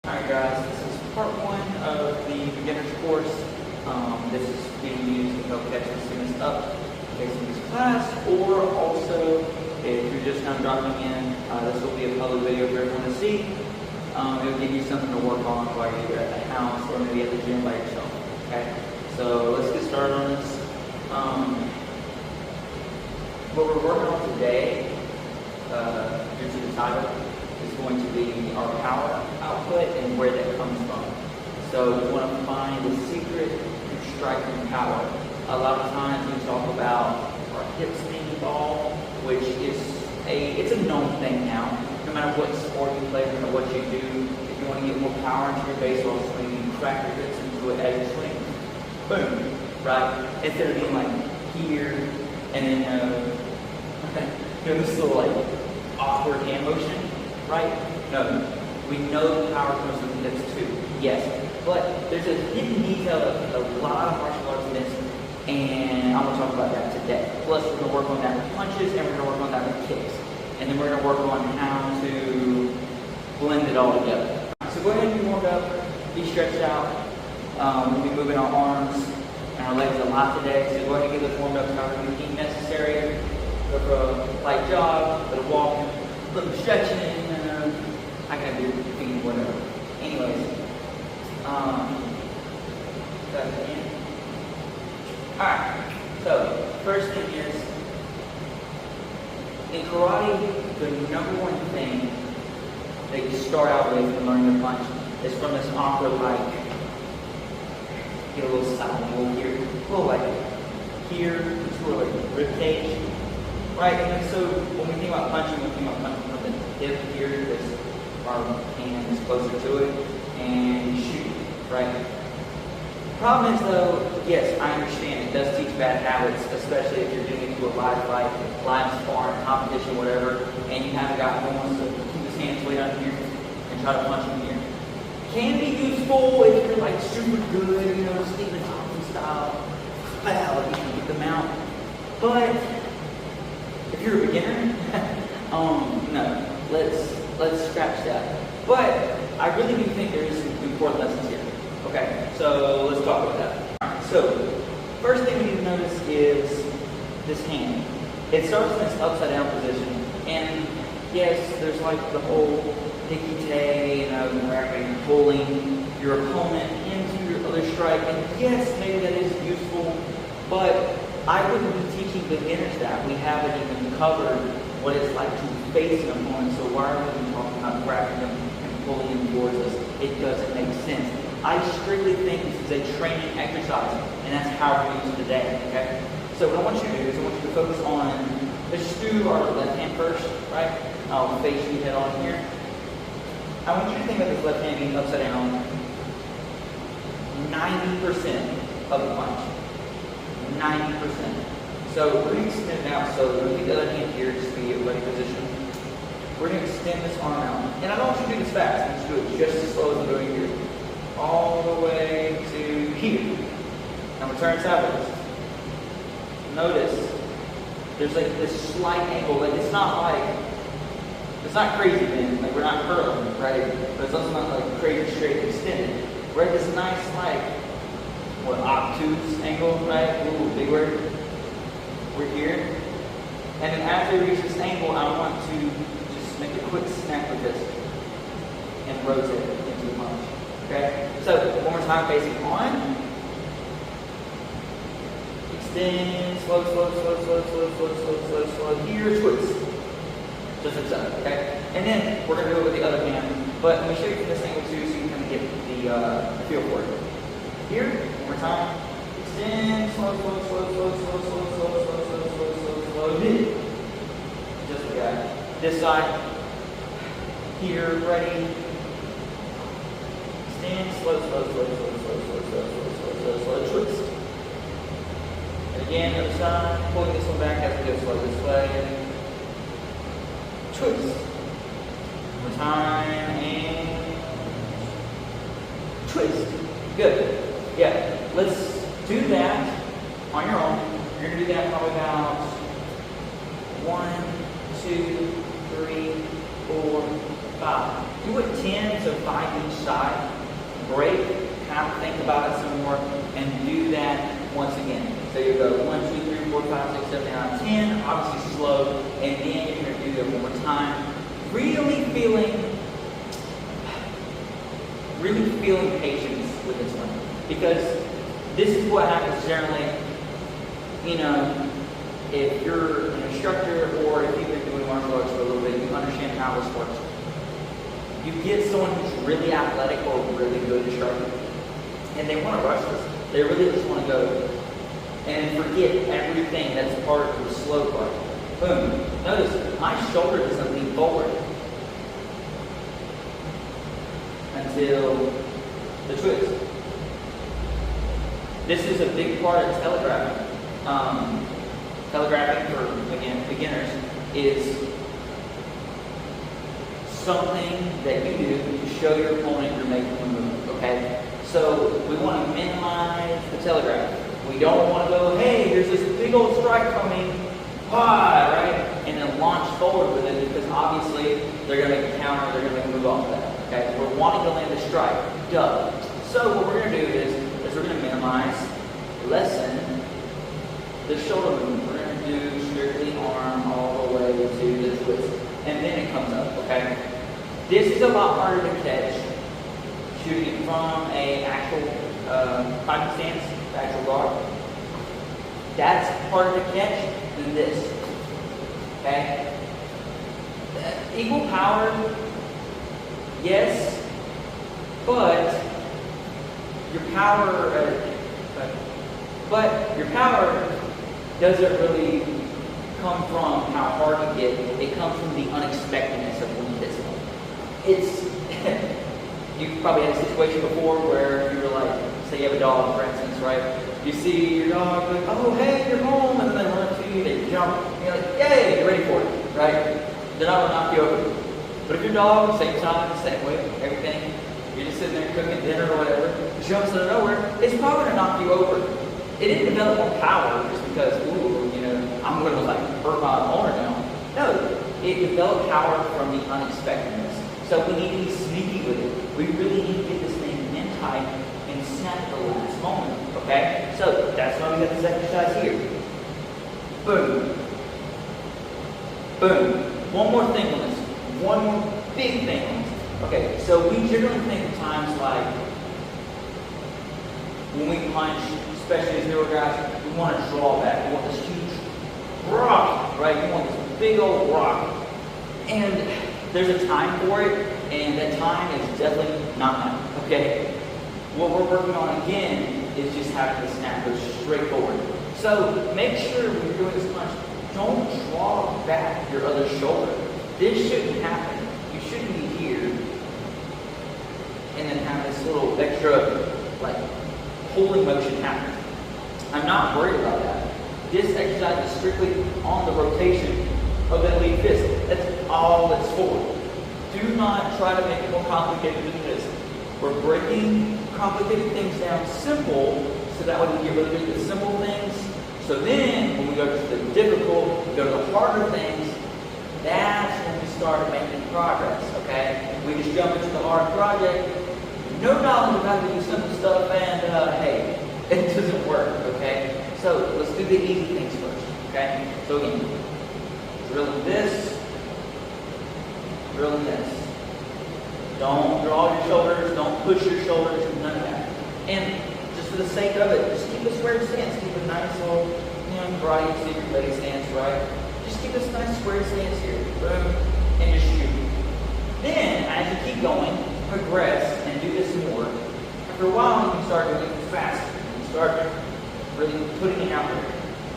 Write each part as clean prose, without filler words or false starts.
Alright guys, this is part one of the beginner's course. This is being used to help catch the students up in case of this class, or also if you're just now dropping in, this will be a public video for everyone to see. It will give you something to work on while you're either at the house or maybe at the gym by yourself. Okay, so let's get started on this. What we're working on today, due to the title, is going to be our power output and where that comes from. So we want to find the secret to striking power. A lot of times we talk about our hips being involved, which is it's a known thing now. No matter what sport you play, no matter what you do, if you want to get more power into your baseball swing, you crack your hips into it as you swing. Boom, right? Instead of being like here and then this little like awkward hand motion. Right? No. We know power comes from the hips too. Yes. But there's a hidden detail that a lot of martial arts miss, and I'm going to talk about that today. Plus, we're going to work on that with punches, and we're going to work on that with kicks. And then we're going to work on how to blend it all together. So go ahead and be warmed up, be stretched out. We'll be moving our arms and our legs a lot today, so go ahead and get those warmed up however you deem necessary. Go for a light jog, a little walking, a little stretching. I gotta do feet, whatever. Anyways, alright, so first thing is, in karate, the number one thing that you start out with when learning to punch is from this awkward, like, get a little side, a little here, a little like here, to a like rib cage, right? And so when we think about punching, we think about punching from the hip here, because our hand is closer to it, and you shoot, right? Problem is though, yes, I understand it does teach bad habits, especially if you're getting into a live fight, live sparring, competition, whatever, and you have a guy who wants to keep his hands way down here and try to punch him here. Can be useful if you're like super good, you know, Stephen Thompson style, well, you can get them out. But if you're a beginner, no, let's scratch that. But I really do think there is some important lessons here. Okay, so let's talk about that. Alright, so first thing we need to notice is this hand. It starts in this upside down position, and yes, there's like the whole hickey-tay, where you're pulling your opponent into your other strike, and yes, maybe that is useful, but I wouldn't be teaching beginners that. We haven't even covered what it's like to face an opponent, so why are we even talking about grabbing them and pulling them towards us? It doesn't make sense. I strictly think this is a training exercise, and that's how we're using today, okay? So what I want you to do is I want you to focus on, let's just do our left hand first, right? I'll face you head on here. I want you to think about this left hand being upside down 90% of the punch. 90%. So we're going to extend it out, so we're going to leave the other hand here, just be a ready position. We're going to extend this arm out. And I don't want you to do this fast, I want you to do it just as slow as I'm doing here. All the way to here. Now we'll turn sideways. Notice, there's like this slight angle, like it's not crazy bend, like we're not curling, right? But it's also not like crazy straight extended. We're at this nice like, obtuse angle, right? Ooh, big word. We're here. And then as we reach this angle, I want to just make a quick snap with this and rotate it into the punch. Okay? So, one more time, facing on. Extend, slow. Here, twist. Just like so, okay? And then, we're going to do it with the other hand. But let me show you from this angle too, so you can kind of get the feel for it. Here, one more time. Extend, slow. Just like that. This side. Here, ready. Extend, slow. Twist. And again, other side. Pulling this one back as we go slow this way. Twist. One more time, and twist. Good. Yeah, let's do that on your own. You're going to do that probably about 1, 2, 3, 4, 5. 5. You would 10, so 5 each side. Break, kind of think about it some more, and do that once again. So you go 1, 2, 3, 4, 5, 6, 7, 8, 9, 10, obviously slow, and then you're going to do it one more time. Really feeling patience with this one. Because this is what happens generally, you know, if you're an instructor or if you've been doing martial arts for a little bit, you understand how this works. You get someone who's really athletic or really good at striking, and they want to rush this. They really just want to go and forget everything that's part of the slow part. Boom. Notice, my shoulder doesn't lean forward until the twist. This is a big part of telegraphing. Telegraphing, for, again, beginners, is something that you do to show your opponent you're making a move, okay? So we want to minimize the telegraph. We don't want to go, hey, there's this big old strike coming, right? And then launch forward with it, because obviously they're going to make a counter, they're going to make a move off of that, okay? We're wanting to land a strike, duh. So what we're going to do is we're going to minimize, lessen the shoulder movement. We're going to do strictly arm all the way to the twist. And then it comes up, okay? This is a lot harder to catch shooting from a actual fighting stance, actual guard. That's harder to catch than this, okay? Equal power, yes, but your power doesn't really come from how hard you get. It comes from the unexpectedness of when you hit someone. You've probably had a situation before where you were like, say you have a dog, for instance, right? You see your dog, like, oh, hey, you're home, and then they run up to you, they jump, and you're like, yay, you're ready for it, right? They're not going to knock you over. But if your dog, same time, same way, everything, you're just sitting there cooking dinner or whatever, jumps out of nowhere, it's probably going to knock you over. It didn't develop more power just because, ooh, you know, I'm going to like hurt my owner now. No, it developed power from the unexpectedness. So we need to be sneaky with it. We really need to get this thing in tight and snap at the last moment. Okay? So that's why we got this exercise here. Boom. Boom. One more thing on this. One more big thing on this. Okay, so we generally think of times like when we punch, especially as newer guys, we want to draw back. We want this huge rock, right? We want this big old rock. And there's a time for it, and that time is definitely not now, okay? What we're working on again is just having the snap go straight forward. So make sure when you're doing this punch, don't draw back your other shoulder. This shouldn't happen. You shouldn't be here and then have this little extra, like, pulling motion happen. I'm not worried about that. This exercise is strictly on the rotation of that lead fist. That's all it's for. Do not try to make it more complicated than this. We're breaking complicated things down simple, so that way we get really good at the simple things. So then, when we go to the difficult, we go to the harder things, that's when we start making progress, okay? We just jump into the hard project, no knowledge of how to do simple stuff, and hey, it doesn't work, okay? So let's do the easy things first, okay? So again, drilling this, drilling this. Don't draw your shoulders, don't push your shoulders, none of that. And just for the sake of it, just keep a square stance, keep a nice little, karate secret leg stance, right? Just keep this nice square stance here, boom, and just shoot. Then, as you keep going, progress and do this more. After a while, you can start doing it faster. You can start really putting it out there.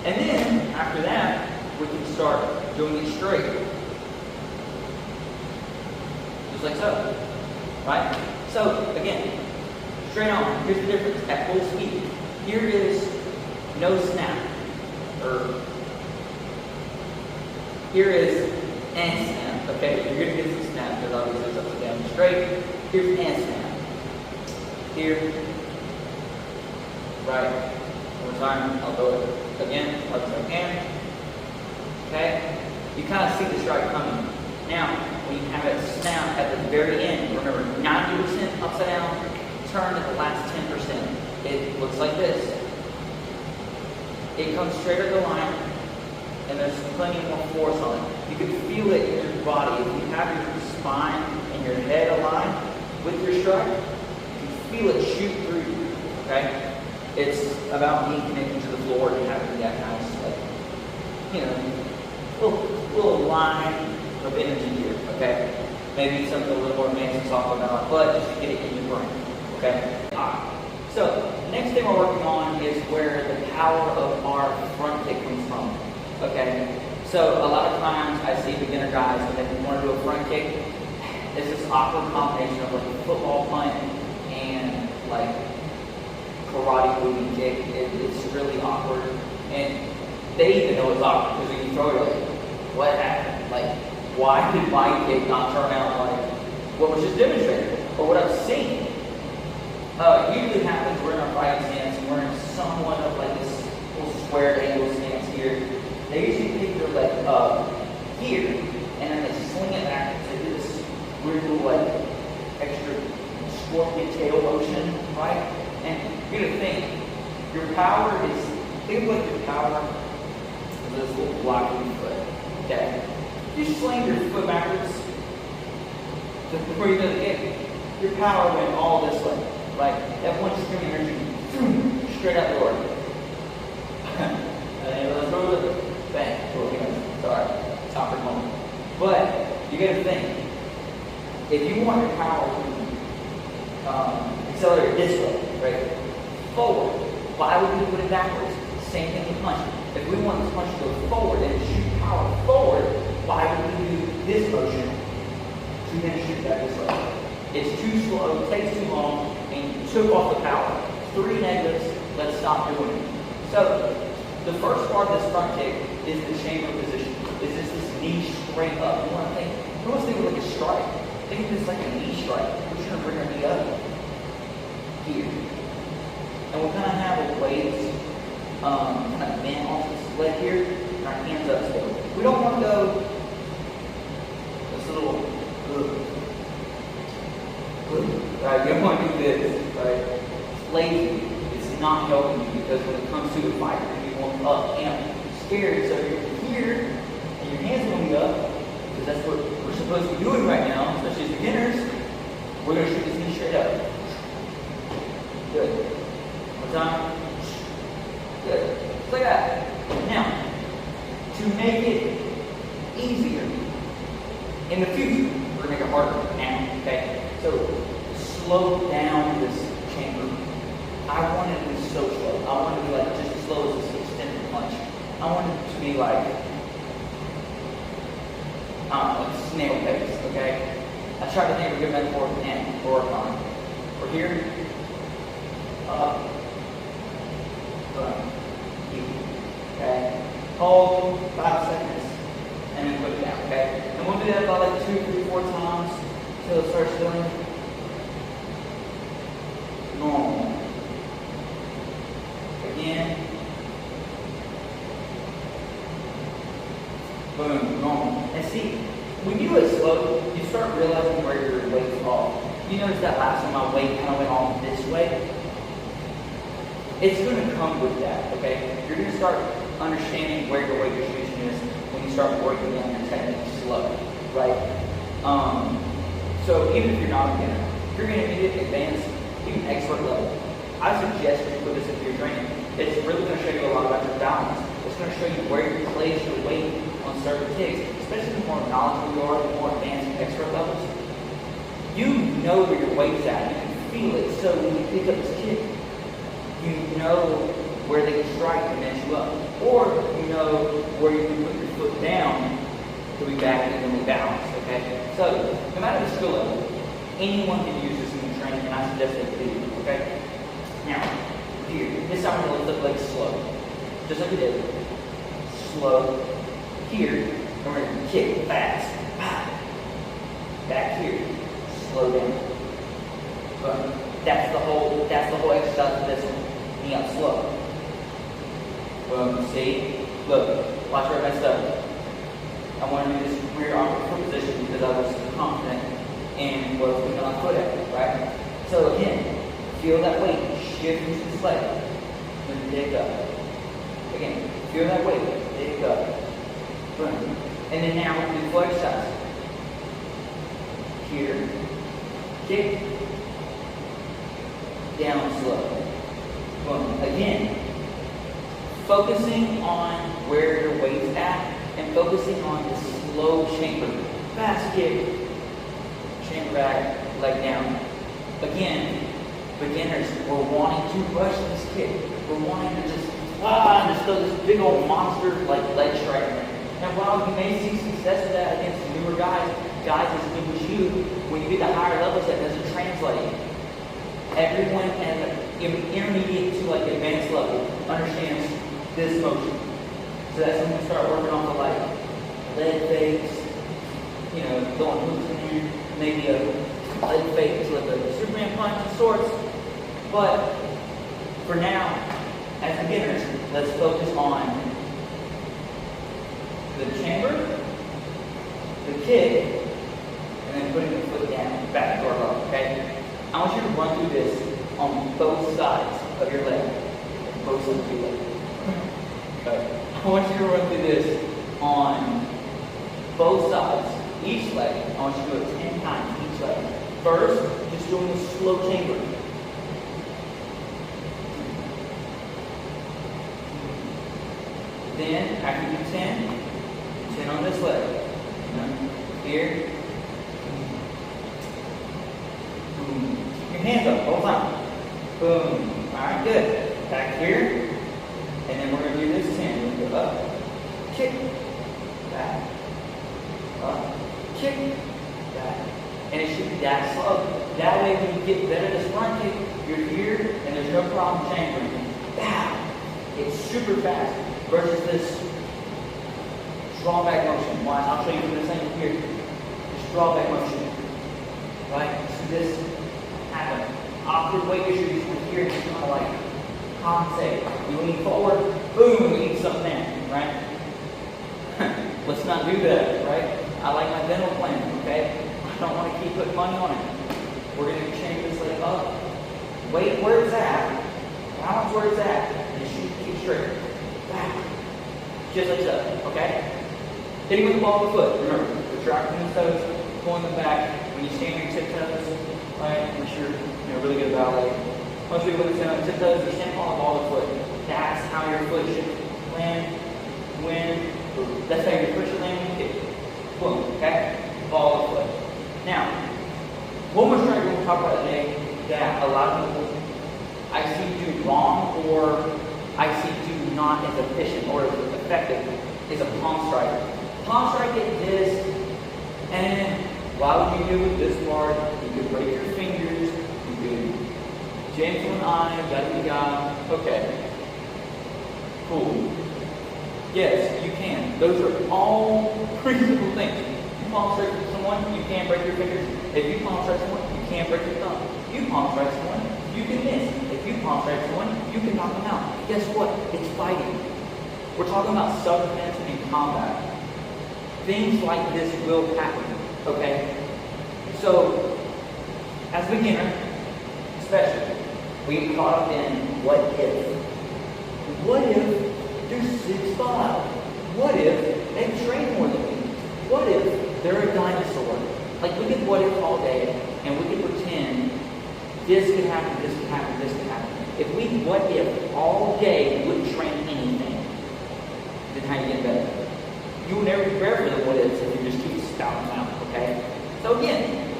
And then, after that, we can start doing it straight. Just like so. Right? So, again, straight on. Here's the difference at full speed. Here is no snap. Or here is and snap. Okay, you're going to get some snap because obviously it's upside down straight. Here's and snap. Here. Right. One more time. I'll go again. Upside down. Okay? You kind of see the strike coming. Now, when you have it snap at the very end, remember 90% upside down, turn at the last 10%. It looks like this. It comes straight up the line, and there's plenty more force on it. You can feel it in your body. If you have your spine and your head aligned with your strike, you feel it shoot through you, okay? It's about being connected to the floor and having that kind of, little line of energy here, okay? Maybe something a little more advanced to talk about, but just to get it in your brain, okay? Alright, so next thing we're working on is where the power of our front kick comes from, okay? So a lot of times I see beginner guys when they want to do a front kick, it's this awkward combination of like a football punt and like karate moving kick. It's really awkward, and they even know it's awkward because when you throw it, like, what happened? Like, why did my kick not turn out like what was just demonstrated? Or what I've seen usually happens, we're in our fighting stance and we're in somewhat of like this little square angle stance here. They usually pick their leg up here and then they swing it back to do this weird little like extra scorpion tail motion, right? And you're gonna think your power is, think of like your power is this little block in your foot. Okay? You sling your foot backwards before you do the kick. Your power went all this way. Like that one stream of energy, straight out the door. And then let's go with it. Bang. Sorry. It's awkward moment. But you gotta think, if you want your power to accelerate this way, right? Forward. Why would we put it backwards? Same thing with punch. If we want this punch to go forward and shoot power forward, why would we do this motion to then shoot that this way? It's too slow, it takes too long, and you took off the power. 3 negatives, let's stop doing it. So, the first part of this front kick is the chamber position. Is this knee straight up? You want to think of like a strike. Think of this like a knee strike. We're just going to bring our knee up here. And we'll kind of have a weight kind of bent off this leg here, and our hands up still. We don't want to go this little, right? You don't want to do this, right? It's lazy. It's not helping you because when it comes to a fight, you're going to be going up and scared. So you're here, and your hands will be up, because that's what we're supposed to be doing right now, especially as beginners. We're going to shoot this knee straight up. Good. One more time. Good. Just like that. Now, to make it easier in the future, we're going to make it harder now, okay? So, slow down this chamber. I want it to be so slow. I want it to be like just as slow as this extended punch. I want it to be like, like snail pace, okay? I try to think of a good metaphor and work on. We're here, up, boom, okay? Hold 5 seconds, and then put it down, okay? And we'll do that about like 2, 3, 4 times until it starts feeling normal. Again. Boom, normal. And see, when you do it slow, you start realizing where your weight's off. You notice that last time my weight kind of went off this way? It's going to come with that, okay? You're going to start understanding where your weight distribution is when you start working on your technique slow, right? So even if you're not a beginner, you're going to need it advanced, even expert level. I suggest you put this into your training. It's really going to show you a lot about your balance. It's going to show you where you place your weight on certain kicks, especially the more knowledgeable you are, the more advanced expert levels. You know where your weight's at. You can feel it. So when you pick up this kick, you know where they can strike and mess you up. Or you know where you can put your foot down to be back and evenly balanced, okay? So, no matter the skill level, anyone can use this in your training, and I suggest that you do, okay? Now, here, this time we're going to lift up legs slow. Just like we did. Slow. Here, and we're going to kick fast. Back here. Slow down. But that's the whole exercise of this one. Knee up slow. Boom. See? Look. Watch where I messed up. I want to do this rear opposite foot position because I was confident in what I was putting my foot at, right? So again, feel that weight shift into this leg. Then dig up. Again, feel that weight, dig up. Boom. And then now we do full exercise. Here, kick, down slow. Boom. Again, focusing on where your weight's at and focusing on the slow chamber. Fast kick, chamber back, leg down. Again, beginners, we're wanting to rush this kick. We're wanting to just throw this big old monster like leg strike. And while you may see success with that against newer guys as new as you, when you get to higher levels, that doesn't translate. Everyone at the intermediate to like advanced level understands this motion. So that's when we start working on the like leg fakes, going hooks in there, maybe a leg fake to like a Superman punch of sorts. But for now, as beginners, let's focus on the chamber, the kick, and then putting the foot down, back to our level, okay? I want you to run through this on both sides of your leg. Both sides of your leg. Okay. I want you to run through this on both sides, each leg. I want you to do it 10 times each leg. First, just doing a slow chamber. Then, after you do 10 on this leg. Here. Boom. Keep your hands up the whole time. Boom. Alright, good. Back here. And then we're going to do this 10. We'll go up. Kick. Back. Up. Kick. Back. And it should be that slow. That way when you get better at this front kick, you're here and there's no problem chambering. Bam. It's super fast versus this draw back motion. Watch, I'll show you the same here. This draw back motion. Right? So this happens. Awkward weight issues with here, just kind of like compensate. You lean forward, boom, you eat something in, right? Let's not do that, right? I like my dental plan, okay? I don't want to keep putting money on it. We're going to change this leg up. Weight where it's at, balance where it's at, and shoot, keep straight. Back. Just like so, okay? Hitting with the ball of the foot. Remember, retracting the toes, pulling them back. When you stand on your tiptoes, right? Make sure you're really good ballet. Once we stand on the tiptoes, you stand on the ball of the foot. That's how your foot should land, win. That's how your foot should land when you kick. Boom, okay? Ball of the foot. Now, one more strike we're going to talk about today that a lot of people I see do wrong or I see do not as efficient or as effective is a palm strike. Palm strike at this, and why would you do it this part? You could break your fingers, you could jam to an eye, yada yada. Okay. Cool. Yes, you can. Those are all pretty simple things. You palm strike someone, you can't break your fingers. If you palm strike someone, you can't break your thumb. You palm strike someone, you can miss. If you palm strike someone, you can knock them out. Guess what? It's fighting. We're talking about self-defense and combat. Things like this will happen. Okay? So, as a beginner, especially, we get caught up in what if. What if they're 6'5"? What if they train more than me? What if they're a dinosaur? Like, we could what if all day, and we could pretend this could happen, this could happen, this could happen. If we what if all day and wouldn't train anything, then how you get better? You will never prepare for the what ifs if you just keep spouting them out, okay? So again,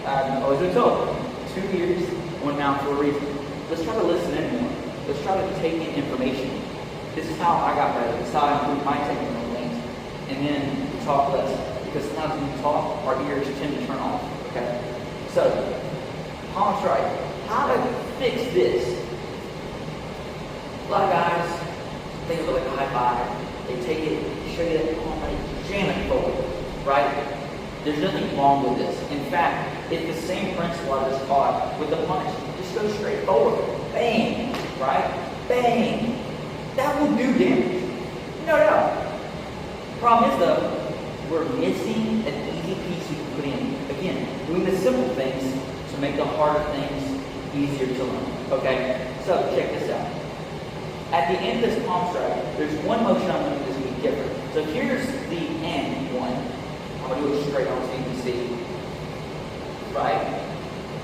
I've always been told, 2 ears, 1 mouth for a reason. Let's try to listen in more. Let's try to take in information. This is how I got better. This is how I improved my technical things. And then we talk less. Because sometimes when we talk, our ears tend to turn off, okay? So, palm strike. How to fix this? A lot of guys, they look like a high five. They take it, show you that palm, they jam it forward, right? There's nothing wrong with this. In fact, it's the same principle I just taught with the punch. Just go straight forward. Bang, right? Bang. That will do damage. No doubt. Problem is though, we're missing an easy piece we can put in. Again, doing the simple things to make the harder things easier to learn. Okay? So check this out. At the end of this palm strike, there's one motion I'm going to do this week different. So here's the end one. I'm going to do it straight on so you can see. Right?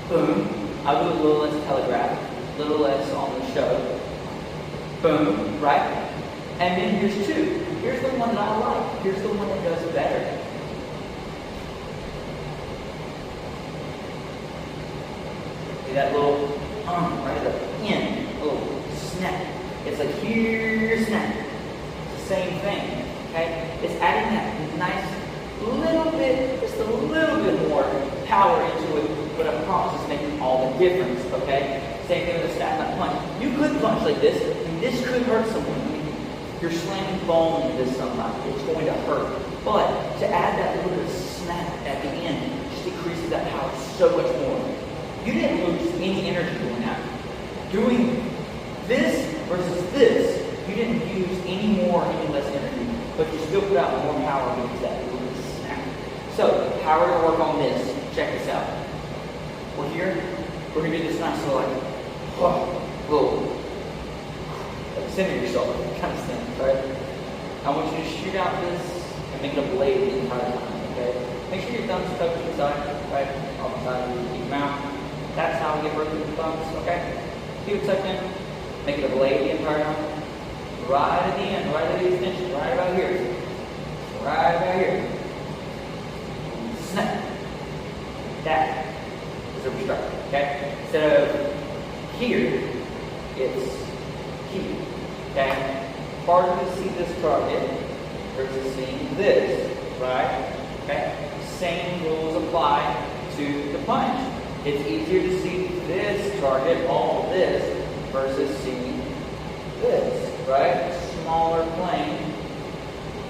Boom. I'll do a little less telegraph, a little less on the show. Boom. Right? And then here's two. Here's the one that I like. Here's the one that does better. See that little right at the end, a little snap. It's like here, snap. It's the same thing. Okay? It's adding that nice little bit, just a little bit more power into it, but I promise it's making all the difference. Okay? Same thing with a snap, not punch. You could punch like this, and this could hurt someone. You're slamming bone into somebody. It's going to hurt. But to add that little bit of snap at the end just decreases that power so much more. You didn't lose any energy doing that. Doing this versus this, you didn't use any more, any less energy, but you still put out more power because that little bit of snap. So, how are we going to work on this? Check this out. We're here. We're going to do this nice little center yourself, kind of thing, right? I want you to shoot out this and make it a blade the entire time, okay? Make sure your thumbs touch the side, right? Off the side, keep them out. That's how we get broken the thumbs, okay? Keep it tucked in, make it a blade the entire time. Right at the end, right at the extension, right about here. Right about here. Snap. That is a strike, okay? Instead of here, it's here. Okay? Harder to see this target versus seeing this, right? Okay? Same rules apply to the punch. It's easier to see this target, all of this, versus seeing this, right? Smaller plane,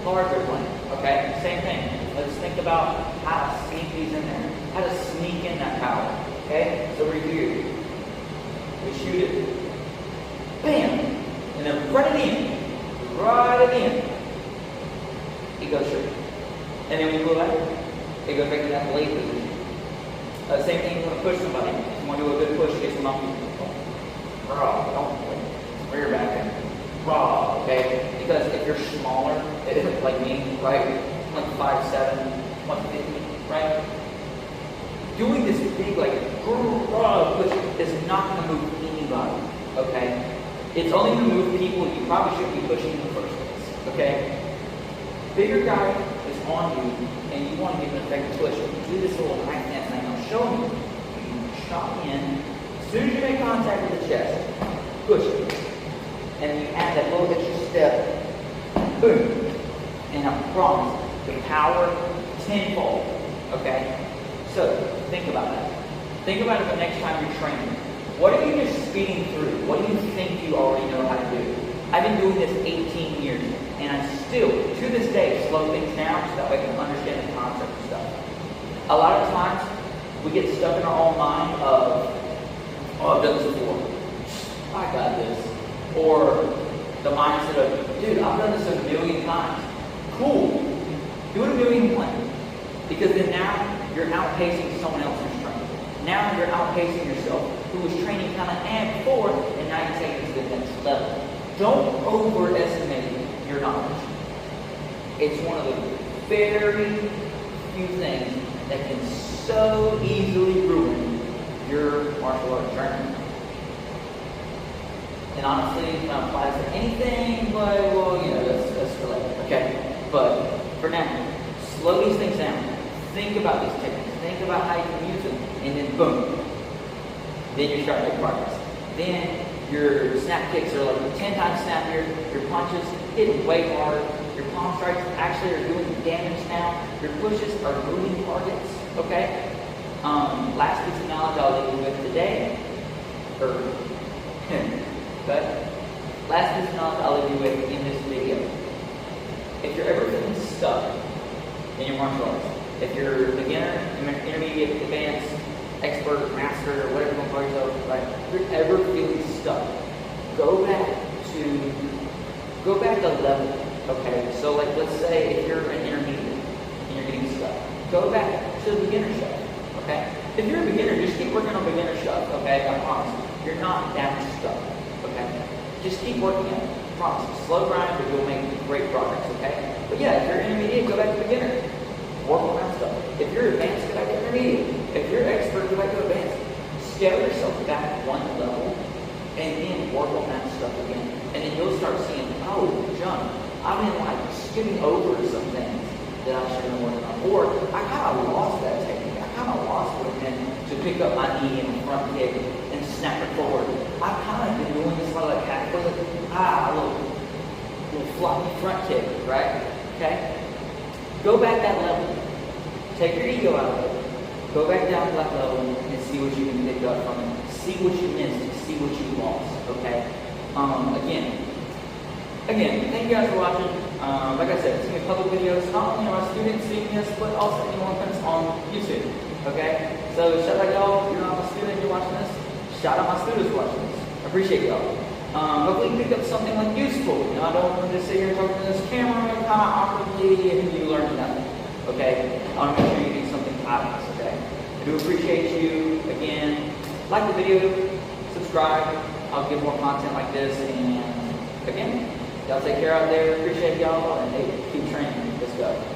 larger plane. Okay? Same thing. Let's think about how to sneak these in there. How to sneak in that power. Okay? So we're here. We shoot it. Bam! And then right at the end, right at the end, it goes straight. And then when you go back, it goes back to that blade position. Same thing, you want to push somebody. If you want to do a good push, get some off you. Don't rear back and raw, okay? Because if you're smaller, like me, right? Like 5'7", 150, right? Doing this big, like, push is not going to move anybody, okay? It's only going to move people you probably shouldn't be pushing in the first place, okay? Bigger guy is on you, and you want to give an effective push. You do this little knife dance thing I'm showing you. You shot in. As soon as you make contact with the chest, push it. And you add that little extra step, boom. And I promise, the power tenfold, okay? So, think about that. Think about it the next time you're training. What are you just speeding through? What do you think you already know how to do? I've been doing this 18 years, and I still, to this day, slow things down so that way I can understand the concept of stuff. A lot of times, we get stuck in our own mind of, oh, I've done this before. I got this. Or the mindset of, dude, I've done this a million times. Cool. Do it a million times. Because then now, you're outpacing someone else's training. Now you're outpacing yourself, who was training kind of before, and now you're taking it to the next level. Don't overestimate your knowledge. It's one of the very few things that can so easily ruin your martial arts journey. And honestly, it applies to anything, but, well, you know, that's for later, okay? But for now, slow these things down. Think about these techniques. Think about how you can use them. And then boom. Then you start making progress. Then your snap kicks are like 10 times snappier. Your punches hit way harder. Your palm strikes actually are doing damage now. Your pushes are moving targets. Okay? Last piece of knowledge I'll leave you with today. But last piece of knowledge I'll leave you with in this video. If you're ever feeling stuck in your martial arts, if you're beginner, intermediate, advanced, expert, master, or whatever you want to call yourself, right? If you're ever feeling stuck, go back a level. Okay, so like let's say if you're an intermediate and getting stuck. Go back to the beginner shelf, okay? If you're a beginner, just keep working on beginner shelf, okay? I promise. You're not that stuck, okay? Just keep working at it. I promise. Slow grind, but you'll make great progress, okay? But yeah, if you're intermediate, go back to beginner. Work on that stuff. If you're advanced, go back to intermediate. If you're expert, go back to advanced. Scale yourself back one level, and then work on that stuff again. And then you'll start seeing, oh, John, I've been like skimming over some things that I should have been working on. Or I kind of lost that technique. I kind of lost what it meant to pick up my knee in the front kick and snap it forward. I've kind of been doing this like half with a little floppy front kick, right? Okay? Go back that level. Take your ego out of it. Go back down to that level and see what you can pick up from it. See what you missed. See what you lost. Okay? Again, thank you guys for watching. Like I said, it's going to be public videos. Not only are my students seeing this, but also anyone that's on YouTube. Okay? So shout out y'all. If you're not a student, you're watching this. Shout out my students watching this. I appreciate y'all. Hopefully you pick up something like useful. You know, I don't want to just sit here and talk to this camera kind of awkwardly and you learn nothing. Okay? I want to make sure you do something out of this. Okay? I do appreciate you. Again, like the video, subscribe. I'll get more content like this. And again, y'all take care out there. Appreciate y'all. And hey, keep training. Let's go.